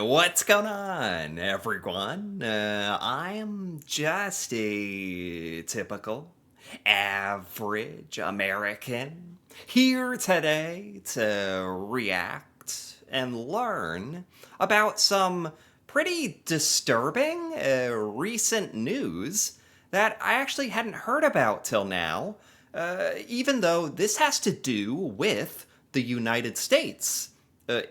What's going on, everyone? I am just a typical, average American here today to react and learn about some pretty disturbing recent news that I actually hadn't heard about till now, even though this has to do with the United States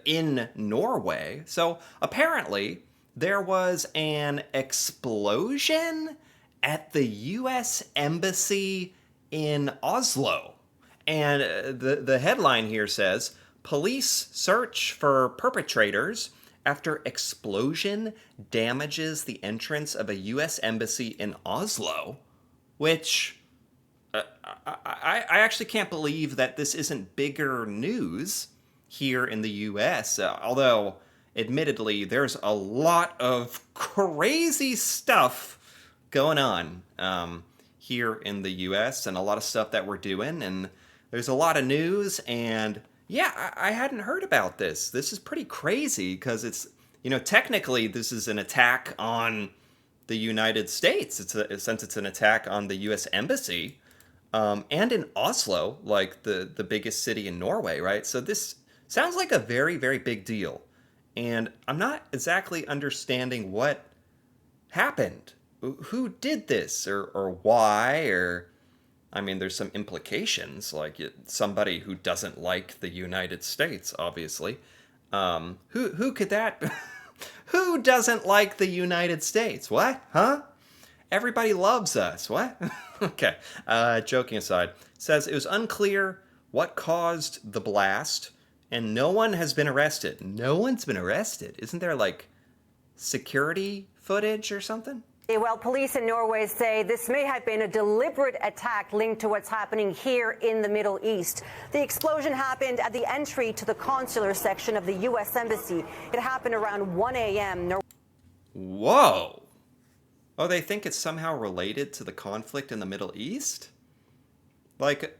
in Norway. So apparently, there was an explosion at the U.S. Embassy in Oslo. And the headline here says police search for perpetrators after explosion damages the entrance of a U.S. embassy in Oslo, which I actually can't believe that this isn't bigger news here in the US, although admittedly there's a lot of crazy stuff going on here in the US and a lot of stuff that we're doing, and there's a lot of news, and yeah, I hadn't heard about this. This is pretty crazy because it's, technically this is an attack on the United States. Since it's an attack on the U.S. Embassy, and in Oslo, like the biggest city in Norway, right? So this sounds like a very, very big deal. And I'm not exactly understanding what happened. Who did this or why? Or, I mean, there's some implications, like somebody who doesn't like the United States, obviously. Who could that? Who doesn't like the United States? What? Huh? Everybody loves us. What? Okay. Joking aside, says it was unclear what caused the blast, and no one has been arrested. No one's been arrested. Isn't there like security footage or something? Well, police in Norway say this may have been a deliberate attack linked to what's happening here in the Middle East. The explosion happened at the entry to the consular section of the U.S. Embassy. It happened around 1 a.m. Whoa. Oh, they think it's somehow related to the conflict in the Middle East? Like,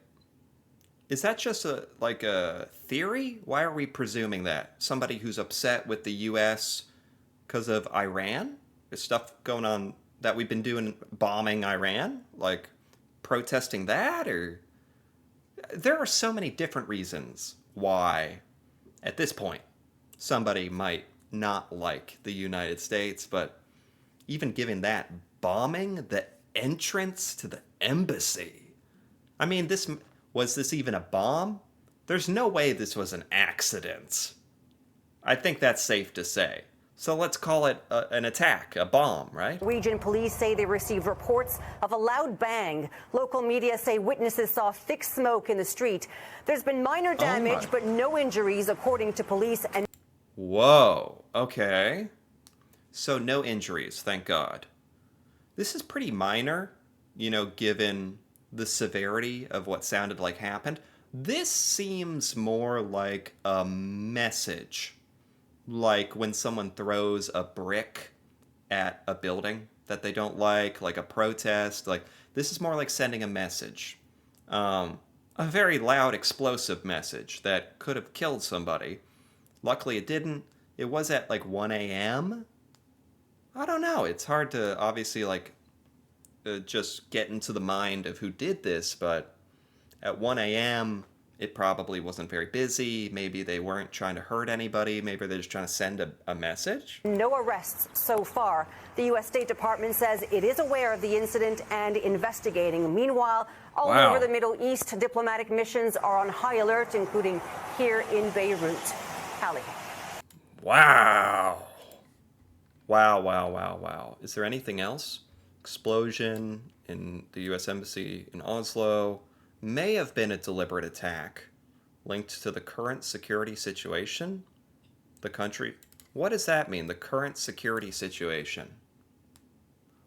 is that just a theory? Why are we presuming that? Somebody who's upset with the U.S. because of Iran? There's stuff going on that we've been doing, bombing Iran? Like, protesting that? Or there are so many different reasons why, at this point, somebody might not like the United States, but even given that, bombing the entrance to the embassy. I mean, was this even a bomb? There's no way this was an accident. I think that's safe to say. So let's call it an attack, a bomb, right? Norwegian police say they received reports of a loud bang. Local media say witnesses saw thick smoke in the street. There's been minor damage, but no injuries, according to police. And whoa, okay. So no injuries, thank God. This is pretty minor, given the severity of what sounded like happened. This seems more like a message. Like when someone throws a brick at a building that they don't like a protest. Like, this is more like sending a message. A very loud, explosive message that could have killed somebody. Luckily it didn't. It was at like 1 a.m. I don't know. It's hard to obviously just get into the mind of who did this, but at 1 a.m., it probably wasn't very busy. Maybe they weren't trying to hurt anybody. Maybe they're just trying to send a message. No arrests so far. The U.S. State Department says it is aware of the incident and investigating. Meanwhile, all over the Middle East, diplomatic missions are on high alert, including here in Beirut. Hallie. Wow. Wow. Is there anything else? Explosion in the U.S. Embassy in Oslo. May have been a deliberate attack linked to the current security situation. The country. What does that mean, the current security situation?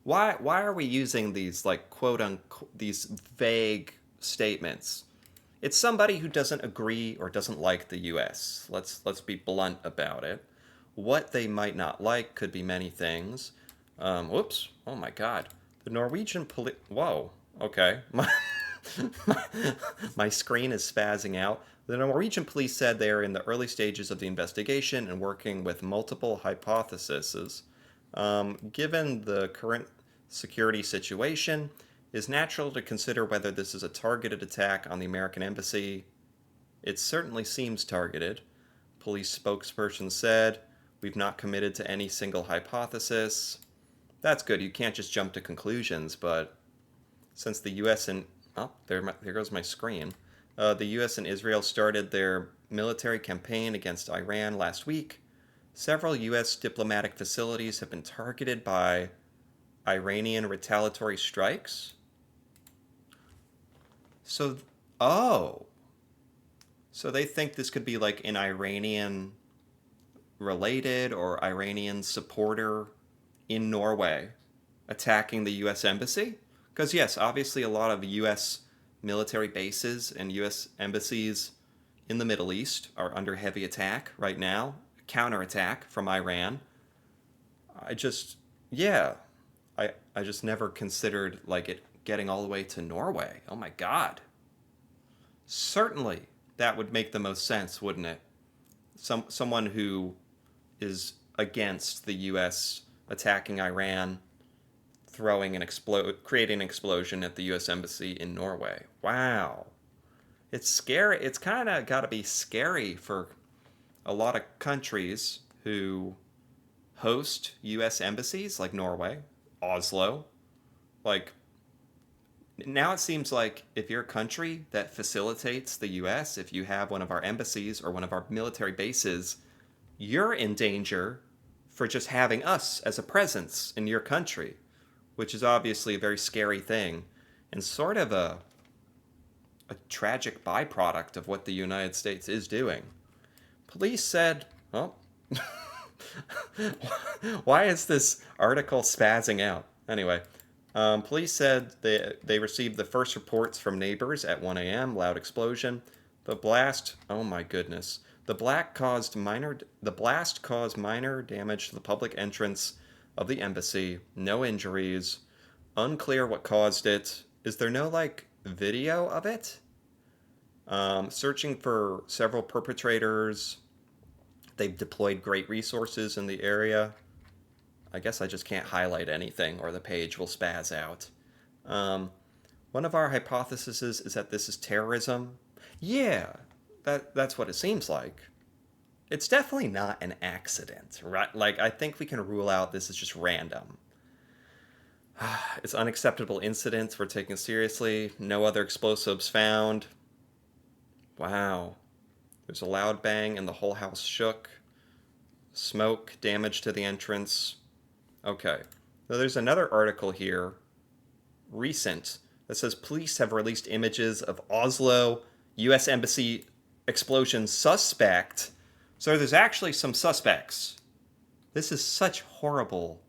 Why are we using these, quote unquote, these vague statements? It's somebody who doesn't agree or doesn't like the U.S. Let's be blunt about it. What they might not like could be many things. Whoops. Oh my God. The Norwegian police. Whoa. Okay. My screen is spazzing out. The Norwegian police said they are in the early stages of the investigation and working with multiple hypotheses. Given the current security situation, it is natural to consider whether this is a targeted attack on the American embassy. It certainly seems targeted. Police spokesperson said, "We've not committed to any single hypothesis." That's good. You can't just jump to conclusions, but since the U.S. and there goes my screen. The U.S. and Israel started their military campaign against Iran last week. Several U.S. diplomatic facilities have been targeted by Iranian retaliatory strikes. So, oh, so they think this could be like an Iranian related or Iranian supporter in Norway attacking the U.S. embassy? Because, yes, obviously a lot of U.S. military bases and U.S. embassies in the Middle East are under heavy attack right now, counterattack from Iran. I just, yeah, I just never considered like it getting all the way to Norway. Oh my God. Certainly that would make the most sense, wouldn't it? Someone who is against the U.S. attacking Iran, creating an explosion at the U.S. embassy in Norway. Wow, it's scary. It's kind of got to be scary for a lot of countries who host U.S. embassies, like Norway, Oslo. Like now, it seems like if you're a country that facilitates the U.S., if you have one of our embassies or one of our military bases, you're in danger for just having us as a presence in your country, which is obviously a very scary thing and sort of a tragic byproduct of what the United States is doing. Police said, well, why is this article spazzing out? Anyway, police said they received the first reports from neighbors at 1 a.m. Loud explosion. The blast, oh my goodness. The blast caused minor damage to the public entrance of the embassy. No injuries. Unclear what caused it. Is there no like video of it? Searching for several perpetrators. They've deployed great resources in the area. I guess I just can't highlight anything or the page will spaz out. One of our hypotheses is that this is terrorism. Yeah, that's what it seems like. It's definitely not an accident, right? Like, I think we can rule out this is just random. It's unacceptable incidents were taken seriously. No other explosives found. Wow. There's a loud bang and the whole house shook. Smoke, damage to the entrance. Okay. So there's another article here, recent, that says police have released images of Oslo U.S. Embassy explosion suspect. So there's actually some suspects. This is such horrible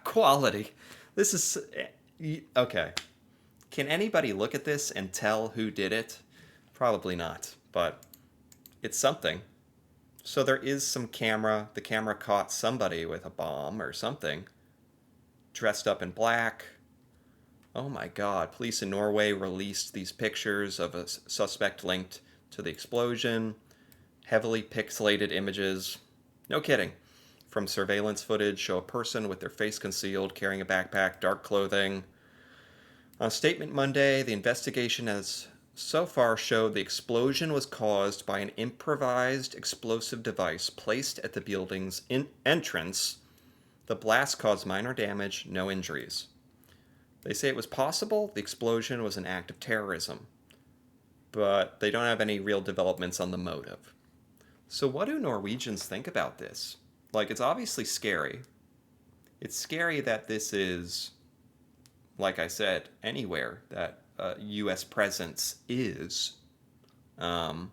quality. This is... Okay. Can anybody look at this and tell who did it? Probably not, but it's something. So there is some camera. The camera caught somebody with a bomb or something, dressed up in black. Oh my God. Police in Norway released these pictures of a suspect linked to the explosion. Heavily pixelated images. No kidding. From surveillance footage show a person with their face concealed, carrying a backpack, dark clothing. On a statement Monday, the investigation has so far showed the explosion was caused by an improvised explosive device placed at the building's entrance. The blast caused minor damage, no injuries. They say it was possible the explosion was an act of terrorism, but they don't have any real developments on the motive. So what do Norwegians think about this? Like, it's obviously scary. It's scary that this is, like I said, anywhere that U.S. presence is. Did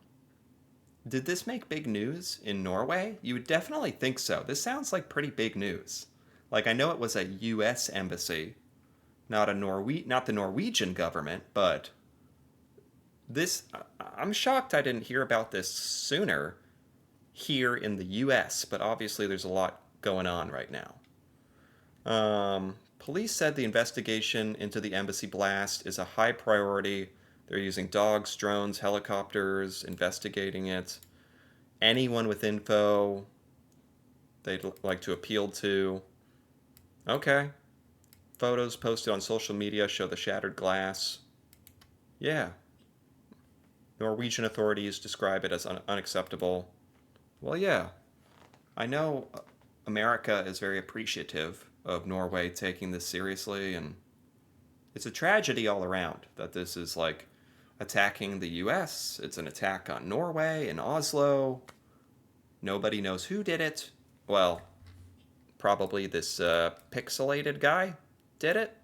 this make big news in Norway? You would definitely think so. This sounds like pretty big news. Like, I know it was a U.S. embassy, not the Norwegian government, but this, I'm shocked I didn't hear about this sooner here in the U.S., but obviously there's a lot going on right now. Police said the investigation into the embassy blast is a high priority They're using dogs, drones, helicopters, investigating it. Anyone with info they'd like to appeal to. Okay. Photos posted on social media show the shattered glass. Yeah. Norwegian authorities describe it as unacceptable. Well, yeah. I know America is very appreciative of Norway taking this seriously, and it's a tragedy all around that this is like attacking the US. It's an attack on Norway and Oslo. Nobody knows who did it. Well, probably this pixelated guy did it.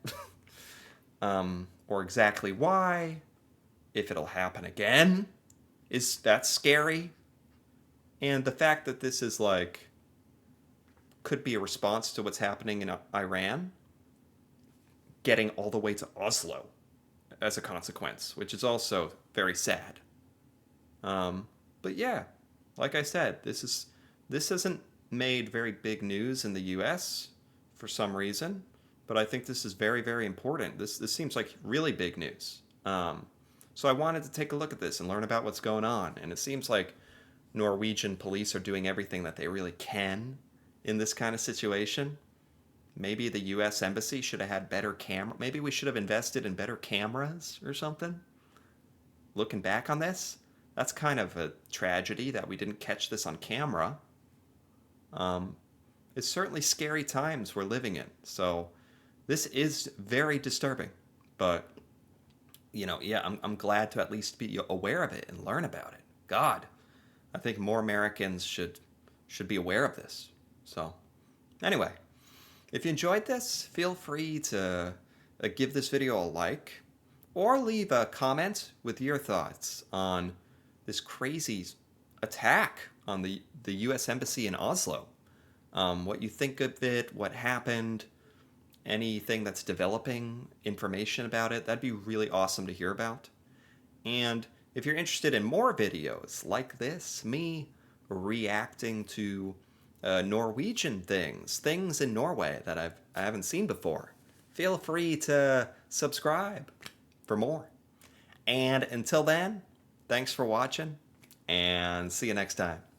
Or exactly why. If it'll happen again. That's scary. And the fact that this is like could be a response to what's happening in Iran, getting all the way to Oslo as a consequence, which is also very sad. But yeah, like I said, this isn't made very big news in the U.S. for some reason, but I think this is very, very important. This seems like really big news. So I wanted to take a look at this and learn about what's going on. And it seems like Norwegian police are doing everything that they really can in this kind of situation. Maybe the U.S. Embassy should have had better camera. Maybe we should have invested in better cameras or something. Looking back on this, that's kind of a tragedy that we didn't catch this on camera. It's certainly scary times we're living in. So this is very disturbing. But, yeah, I'm glad to at least be aware of it and learn about it. God, I think more Americans should be aware of this. So, anyway, if you enjoyed this, feel free to give this video a like or leave a comment with your thoughts on this crazy attack on the U.S. Embassy in Oslo. What you think of it, what happened, anything that's developing, information about it, that'd be really awesome to hear about. And if you're interested in more videos like this, me reacting to Norwegian things in Norway that I haven't seen before, feel free to subscribe for more. And until then, thanks for watching, and see you next time.